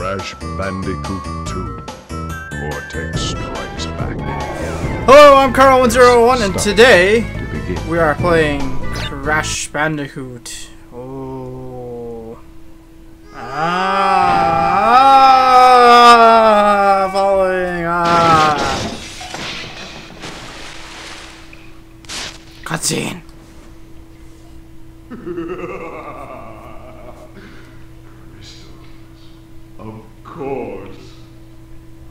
Crash Bandicoot 2. Cortex strikes back. Hello, I'm Carl101, and today we are playing Crash Bandicoot. Oh. Following. Cutscene. Of course.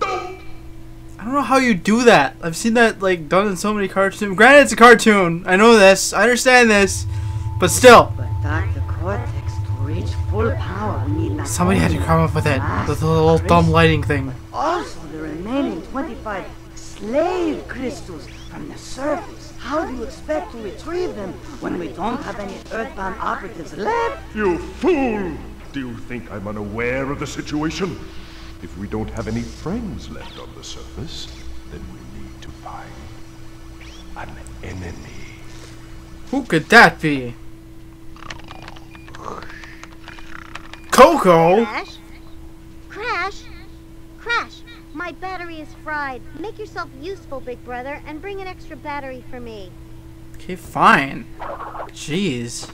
I don't know how you do that. I've seen that like done in so many cartoons. Granted, it's a cartoon. I know this. I understand this. But still. But Dr. Cortex, to reach full power, need not Somebody had to come up with it. The little dumb lighting thing. also the remaining 25 slave crystals from the surface. How do you expect to retrieve them when we don't have any Earthbound operatives left? You fool! Do you think I'm unaware of the situation? If we don't have any friends left on the surface, then we need to find an enemy. Who could that be? Coco? Crash! Crash! My battery is fried. Make yourself useful, big brother, and bring an extra battery for me. Okay, fine. Jeez.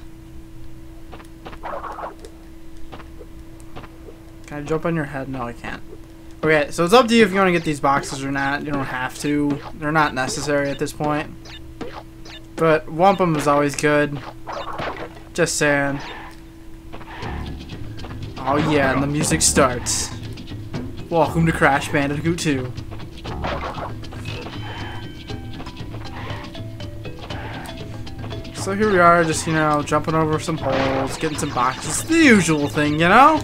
Can I jump on your head? No, I can't. Okay, so it's up to you if you want to get these boxes or not. You don't have to. They're not necessary at this point. But wampum is always good. Just saying. Oh yeah, and the music starts. Welcome to Crash Bandicoot 2. So here we are, just, you know, jumping over some holes, getting some boxes. The usual thing, you know?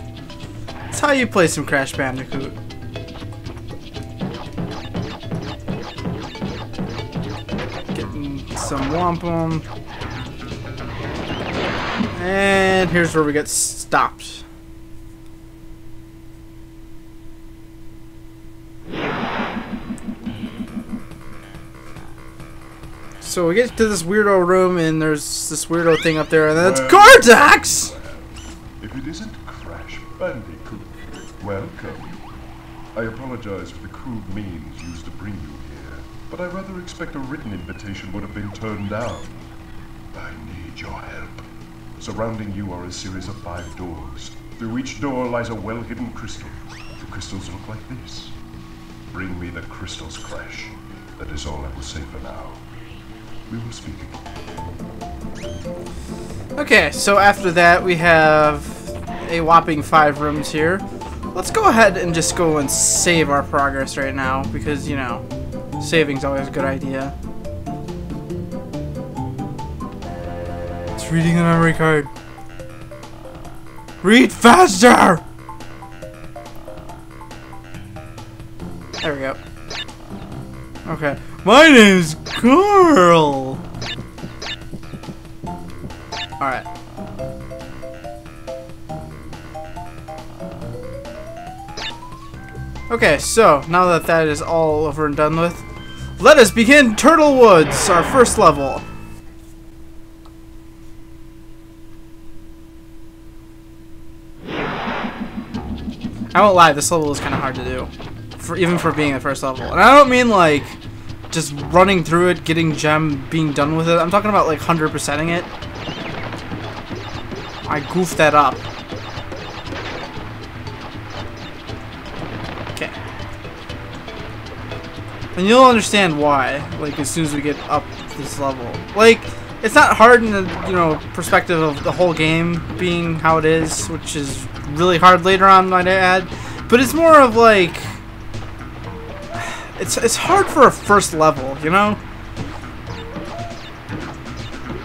That's how you play some Crash Bandicoot. Getting some wampum. And here's where we get stopped. So we get to this weirdo room, and there's this weirdo thing up there, and then it's Cortex! If it isn't Crash Bandicoot, welcome. I apologize for the crude means used to bring you here, but I rather expect a written invitation would have been turned down. I need your help. Surrounding you are a series of 5 doors. Through each door lies a well-hidden crystal. The crystals look like this. Bring me the crystals, Crash. That is all I will say for now. We will speak again. Okay, so after that we have a whopping 5 rooms here. Let's go ahead and just go and save our progress right now, because, you know, saving's always a good idea. It's reading the memory card. Read faster! There we go. Okay. My name's Carl! Alright. Okay, so now that that is all over and done with, let us begin Turtle Woods, our first level. I won't lie, this level is kind of hard to do. Even for being the first level. And I don't mean like just running through it, getting gem, being done with it. I'm talking about like 100%ing it. I goofed that up. Okay. And you'll understand why, like, as soon as we get up this level. Like, it's not hard in the, you know, perspective of the whole game being how it is, which is really hard later on, might I add. But it's more of like, it's hard for a first level, you know?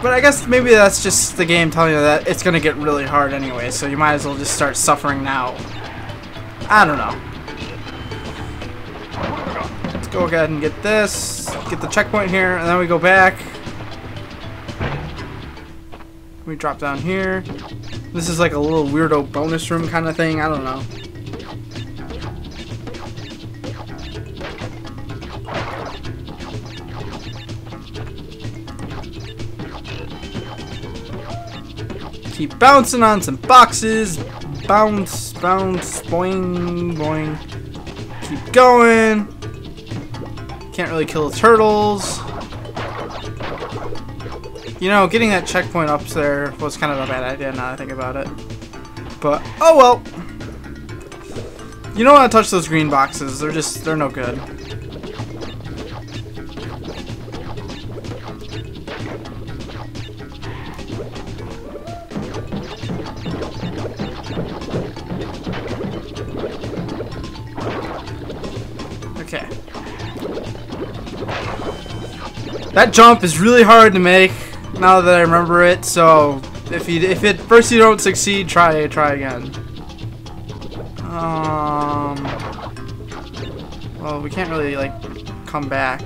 But I guess maybe that's just the game telling you that it's gonna get really hard anyway, so you might as well just start suffering now. I don't know. Let's go ahead and get this, get the checkpoint here, and then we go back. We drop down here. This is like a little weirdo bonus room kind of thing, I don't know. Keep bouncing on some boxes, Bounce, bounce, boing, boing. Keep going. Can't really kill the turtles. You know, getting that checkpoint up there was kind of a bad idea now that I think about it. But, oh well. You don't want to touch those green boxes. They're no good. Okay. That jump is really hard to make now that I remember it, so if at first you don't succeed, try again. Well, we can't really like come back.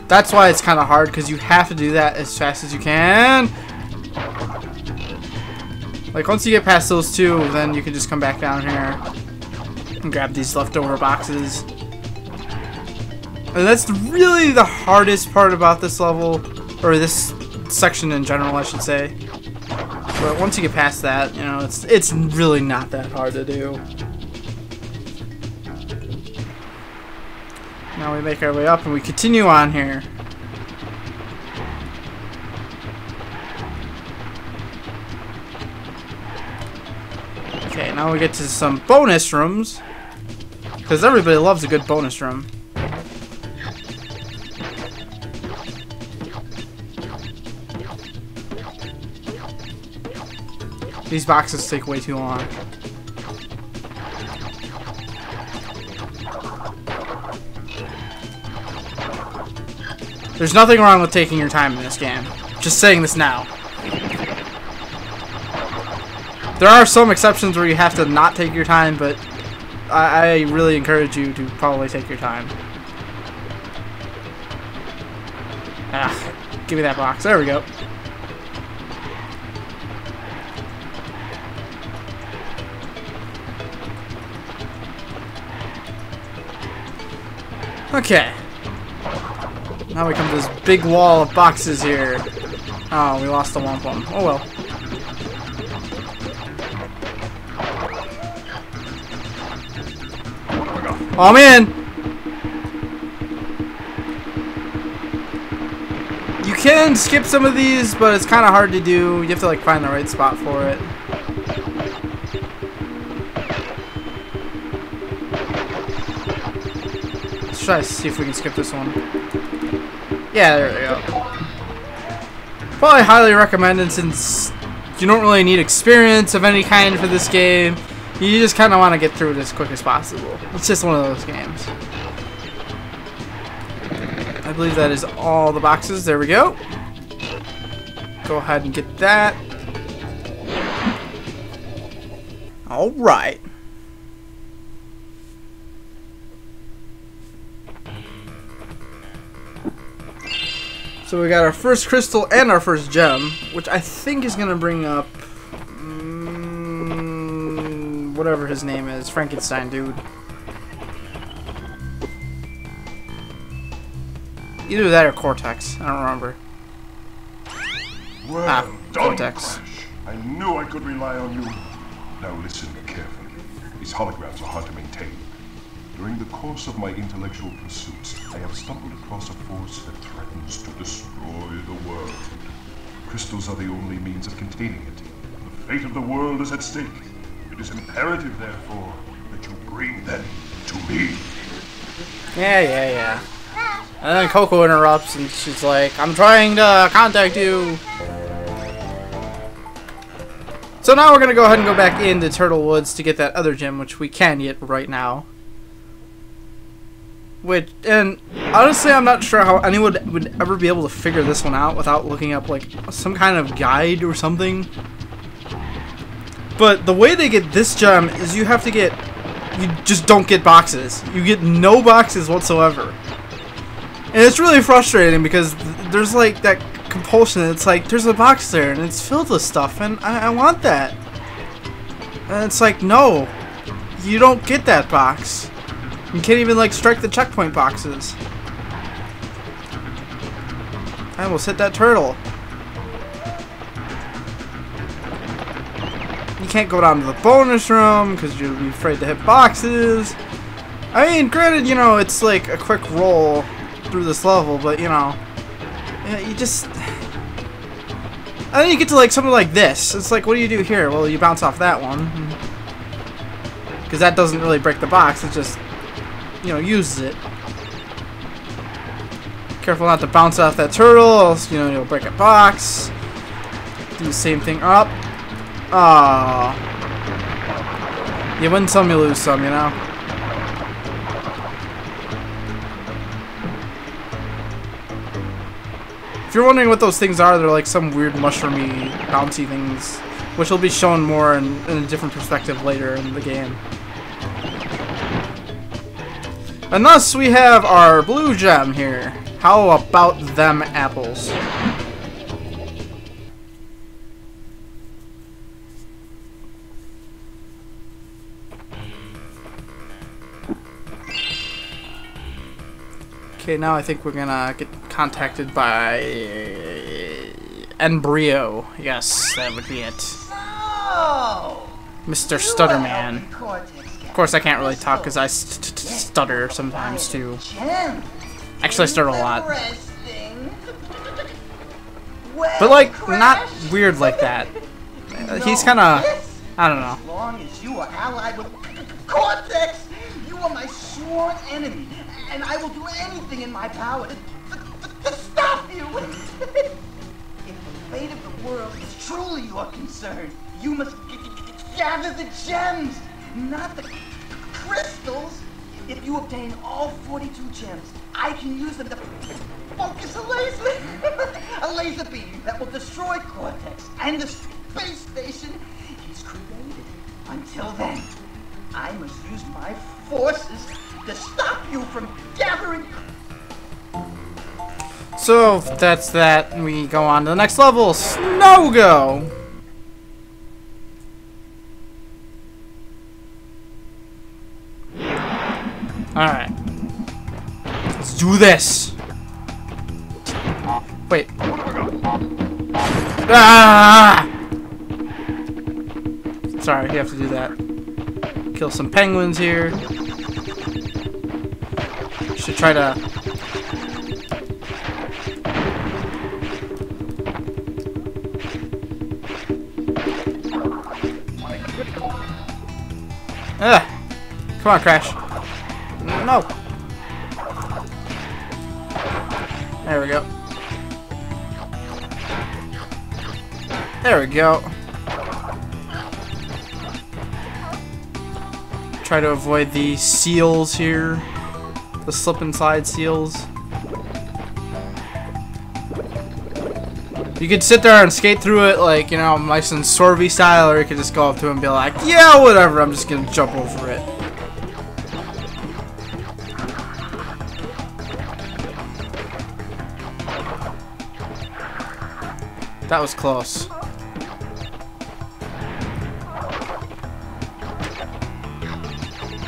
That's why it's kind of hard, because you have to do that as fast as you can. Like once you get past those two, then you can just come back down here and grab these leftover boxes. And that's really the hardest part about this level, or this section in general, I should say. But once you get past that, you know, it's really not that hard to do. Now we make our way up and we continue on here. Okay, now we get to some bonus rooms, because everybody loves a good bonus room. These boxes take way too long. There's nothing wrong with taking your time in this game. Just saying this now. There are some exceptions where you have to not take your time, but I really encourage you to probably take your time. Ah, give me that box. There we go. Okay. Now we come to this big wall of boxes here. Oh, we lost the wampum. Oh well. Oh man! You can skip some of these, but it's kind of hard to do. You have to like find the right spot for it. Let's try to see if we can skip this one. Yeah, there we go. Probably highly recommended, since you don't really need experience of any kind for this game. You just kind of want to get through it as quick as possible. It's just one of those games. I believe that is all the boxes. There we go. Go ahead and get that. Alright. So we got our first crystal and our first gem, which I think is going to bring up whatever his name is, Frankenstein dude. Either that or Cortex, I don't remember. Well done, Cortex. Crash. I knew I could rely on you. Now listen carefully. These holograms are hard to maintain. During the course of my intellectual pursuits, I have stumbled across a force that threatens to destroy the world. Crystals are the only means of containing it. The fate of the world is at stake. It is imperative, therefore, that you bring them to me. Yeah. And then Coco interrupts and she's like, I'm trying to contact you. So now we're going to go ahead and go back into Turtle Woods to get that other gem, which we can get right now. And honestly, I'm not sure how anyone would ever be able to figure this one out without looking up like some kind of guide or something. But the way they get this gem is you just don't get boxes. You get no boxes whatsoever. And it's really frustrating because there's like that compulsion. It's like, there's a box there and it's filled with stuff and I want that. And it's like, no, you don't get that box. You can't even like strike the checkpoint boxes. I almost hit that turtle. can't go down to the bonus room because you'll be afraid to hit boxes. I mean, granted, you know, it's like a quick roll through this level, but, you know, you just... And then you get to, like, something like this. It's like, what do you do here? Well, you bounce off that one. Because that doesn't really break the box. It just, you know, uses it. Careful not to bounce off that turtle, else, you know, you'll break a box. Do the same thing up. Aww. You win some, you lose some, you know? If you're wondering what those things are, they're like some weird mushroomy, bouncy things, which will be shown more in a different perspective later in the game. And thus we have our blue gem here. How about them apples? Okay, now I think we're gonna get contacted by Embryo. Yes, that would be it. No! Mr. Stutterman. Of course, I can't really talk because I stutter sometimes too. Actually, I stutter a lot. But like, not weird like that. He's kind of, I don't know. As long as you are allied with Cortex, you are my sworn enemy, and I will do anything in my power to stop you. If the fate of the world is truly your concern, you must gather the gems, not the crystals. If you obtain all 42 gems, I can use them to focus a laser beam that will destroy Cortex and the space station he's created. Until then, I must use my forces to stop you from gathering. So that's that. We go on to the next level. Snow Go. Alright. Let's do this! Wait. Ah! Sorry, you have to do that. Kill some penguins here. Should try to... Ah! Come on, Crash. No. There we go. There we go. Try to avoid the seals here. The slip and slide seals. You could sit there and skate through it like, you know, nice and Sorvy style, or you could just go up to him and be like, yeah, whatever, I'm just gonna jump over it. That was close.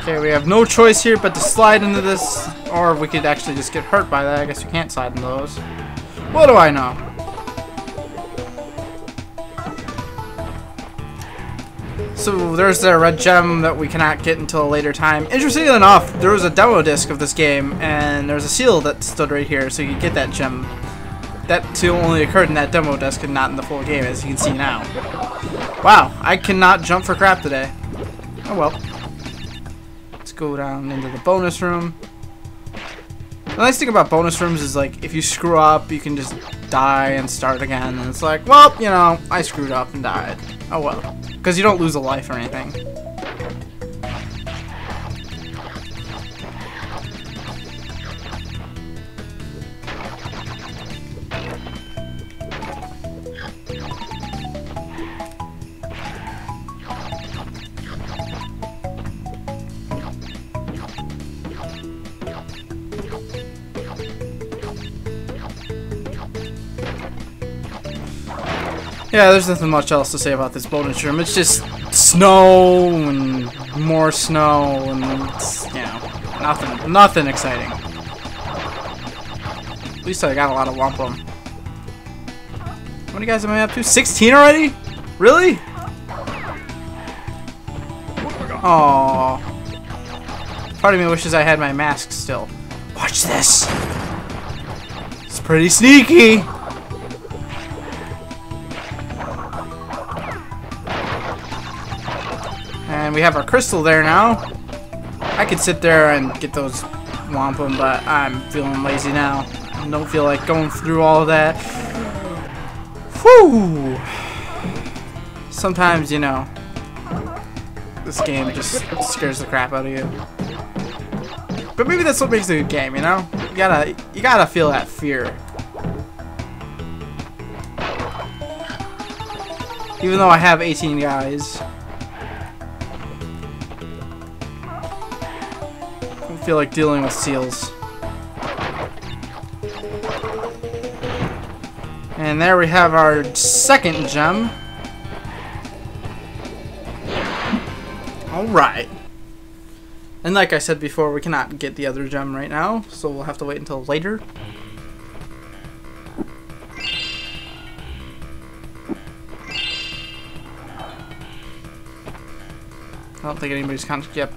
Okay, we have no choice here but to slide into this, or we could actually just get hurt by that. I guess you can't slide in those. What do I know? So there's the red gem that we cannot get until a later time. Interestingly enough, there was a demo disc of this game, and there's a seal that stood right here, so you could get that gem. That seal only occurred in that demo disc and not in the full game, as you can see now. Wow, I cannot jump for crap today. Oh well. Let's go down into the bonus room. The nice thing about bonus rooms is, like, if you screw up, you can just die and start again. And it's like, well, you know, I screwed up and died. Oh well. Because you don't lose a life or anything. Yeah, there's nothing much else to say about this bonus room. It's just snow and more snow and it's, you know, nothing exciting. At least I got a lot of wampum. How many guys am I up to? 16 already? Really? Aww. Part of me wishes I had my mask still. Watch this. It's pretty sneaky. And we have our crystal there now. I could sit there and get those wampum, but I'm feeling lazy now. I don't feel like going through all of that. Whew. Sometimes, you know, this game just scares the crap out of you. But maybe that's what makes it a good game, you know? You gotta feel that fear. Even though I have 18 guys, I don't feel like dealing with seals. And there we have our second gem. Alright. And like I said before, we cannot get the other gem right now, so we'll have to wait until later. I don't think anybody's contacted yet.